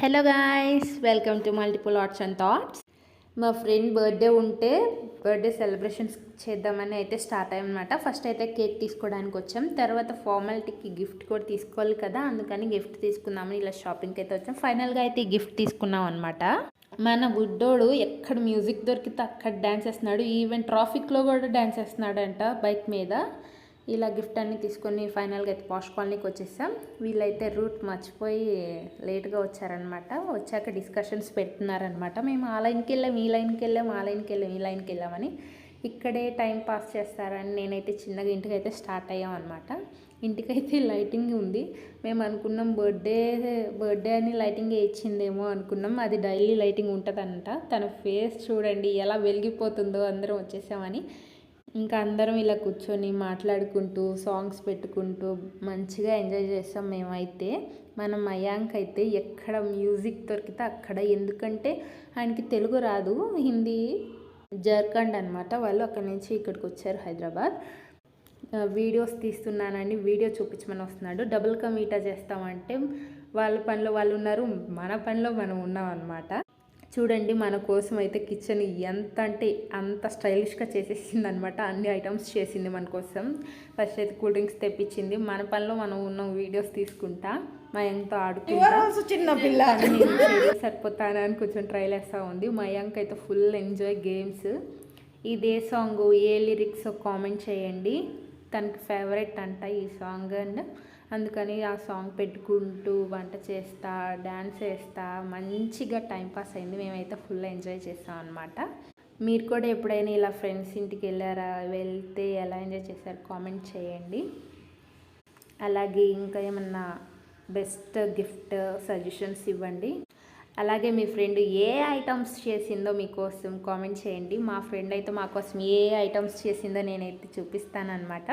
Hello guys, welcome to multiple arts and thoughts. మా friend birthday ఉంటే birthday celebrations చేద్దామని అయితే స్టార్ట్ అయ్యనమాట. ఫస్ట్ అయితే కేక్ తీసుకోవడానికి వచ్చాం, తర్వాత ఫార్మాలిటీకి గిఫ్ట్ కూడా తీసుకోవాలి కదా, అందుకని గిఫ్ట్ తీసుకుందామని ఇలా షాపింగ్కి అయితే వచ్చాం. ఫైనల్గా అయితే ఈ గిఫ్ట్ తీసుకున్నాం అనమాట. మన బుడ్డోడు ఎక్కడ మ్యూజిక్ దొరికితే అక్కడ డ్యాన్స్ చేస్తున్నాడు, ఈవెన్ ట్రాఫిక్లో కూడా డ్యాన్స్ చేస్తున్నాడంట బైక్ మీద. ఇలా గిఫ్ట్ అన్ని తీసుకొని ఫైనల్గా అయితే పాష్ కాలనీకి వచ్చేసాం. వీళ్ళైతే రూట్ మర్చిపోయి లేట్గా వచ్చారనమాట. వచ్చాక డిస్కషన్స్ పెడుతున్నారనమాట. మేము ఆ లైన్కి వెళ్ళాం, ఈ లైన్కి వెళ్ళాం, ఆ లైన్కి వెళ్ళాం, ఈ లైన్కి వెళ్ళామని. ఇక్కడే టైం పాస్ చేస్తారని నేనైతే చిన్నగా ఇంటికి అయితే స్టార్ట్ అయ్యాం అనమాట. ఇంటికైతే లైటింగ్ ఉంది. మేము అనుకున్నాం బర్త్డే అని లైటింగ్ ఇచ్చిందేమో అనుకున్నాం. అది డైలీ లైటింగ్ ఉంటుందంట. తన ఫేస్ చూడండి ఎలా వెలిగిపోతుందో. అందరం వచ్చేసామని ఇంకా అందరం ఇలా కూర్చొని మాట్లాడుకుంటూ సాంగ్స్ పెట్టుకుంటూ మంచిగా ఎంజాయ్ చేస్తాం మేమైతే. మన మయాంక్ అయితే ఎక్కడ మ్యూజిక్ దొరికితే అక్కడ, ఎందుకంటే ఆయనకి తెలుగు రాదు, హిందీ, జార్ఖండ్ అనమాట వాళ్ళు. అక్కడి నుంచి ఇక్కడికి వచ్చారు హైదరాబాద్. వీడియోస్ తీస్తున్నానని వీడియో చూపించమని వస్తున్నాడు. డబుల్ కా మీటా చేస్తామంటే వాళ్ళ పనిలో వాళ్ళు ఉన్నారు, మన పనిలో మనం ఉన్నాం అనమాట. చూడండి, మన కోసం అయితే కిచెన్ ఎంత అంటే అంత స్టైలిష్గా చేసేసింది అనమాట. అన్ని ఐటమ్స్ చేసింది మన కోసం. ఫస్ట్ అయితే కూల్ డ్రింక్స్ తెప్పించింది. మన పనిలో మనం ఉన్నాం, వీడియోస్ తీసుకుంటా, మయాంక్తో ఆడుకుంటా. చిన్న పిల్ల నేను సరిపోతానని కొంచెం ట్రైల్ వేస్తూ ఉంది. మయాంక్ అయితే ఫుల్ ఎంజాయ్ గేమ్స్. ఇదే సాంగ్ ఏ లిరిక్స్ కామెంట్ చేయండి. తనకి ఫేవరెట్ అంట ఈ సాంగ్. అండ్ అందుకని ఆ సాంగ్ పెట్టుకుంటూ వంట చేస్తా, డ్యాన్స్ చేస్తా మంచిగా టైంపాస్ అయింది. మేమైతే ఫుల్ ఎంజాయ్ చేస్తాం అనమాట. మీరు కూడా ఎప్పుడైనా ఇలా ఫ్రెండ్స్ ఇంటికి వెళ్ళారా, వెళ్తే ఎలా ఎంజాయ్ చేశారు కామెంట్ చేయండి. అలాగే ఇంకా ఏమన్నా బెస్ట్ గిఫ్ట్ సజెషన్స్ ఇవ్వండి. అలాగే మీ ఫ్రెండ్ ఏ ఐటమ్స్ చేసిందో మీకోసం కామెంట్ చేయండి. మా ఫ్రెండ్ అయితే మా కోసం ఏ ఐటమ్స్ చేసిందో నేనైతే చూపిస్తానమాట.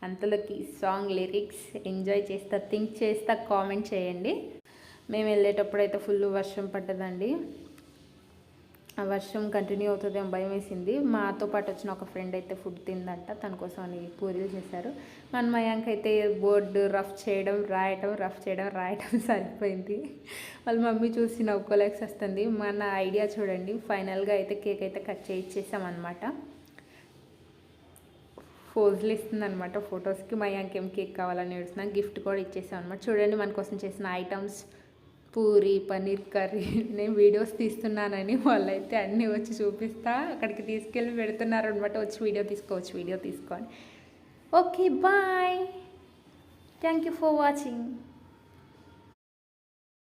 అంతలోకి సాంగ్ లిరిక్స్ ఎంజాయ్ చేస్తా, థింక్ చేస్తా, కామెంట్ చేయండి. మేము వెళ్ళేటప్పుడు అయితే ఫుల్ వర్షం పడ్డదండి. ఆ వర్షం కంటిన్యూ అవుతుందేమో భయం వేసింది. మాతో పాటు వచ్చిన ఒక ఫ్రెండ్ అయితే ఫుడ్ తిందంట, తన కోసం అని పూరీలు చేశారు. మన మయాంక్ అయితే బోర్డు రఫ్ చేయడం రాయటం సరిపోయింది. వాళ్ళ మమ్మీ చూసి నవ్వుకోలేకపోతుంది. మన ఐడియా చూడండి. ఫైనల్గా అయితే కేక్ అయితే కట్ చేయించేసామన్నమాట. ఫోజులు ఇస్తుంది అనమాట ఫొటోస్కి. మయాంక్ ఏం కేక్ కావాలని ఏడుస్తున్నా. గిఫ్ట్ కూడా ఇచ్చేసాం అనమాట. చూడండి మన కోసం చేసిన ఐటమ్స్, పూరి, పన్నీర్ కర్రీ. నేను వీడియోస్ తీస్తున్నానని వాళ్ళైతే అన్నీ వచ్చి చూపిస్తా అక్కడికి తీసుకెళ్ళి పెడుతున్నారు అనమాట. వచ్చి వీడియో తీసుకోండి. Okay, bye. Thank you for watching.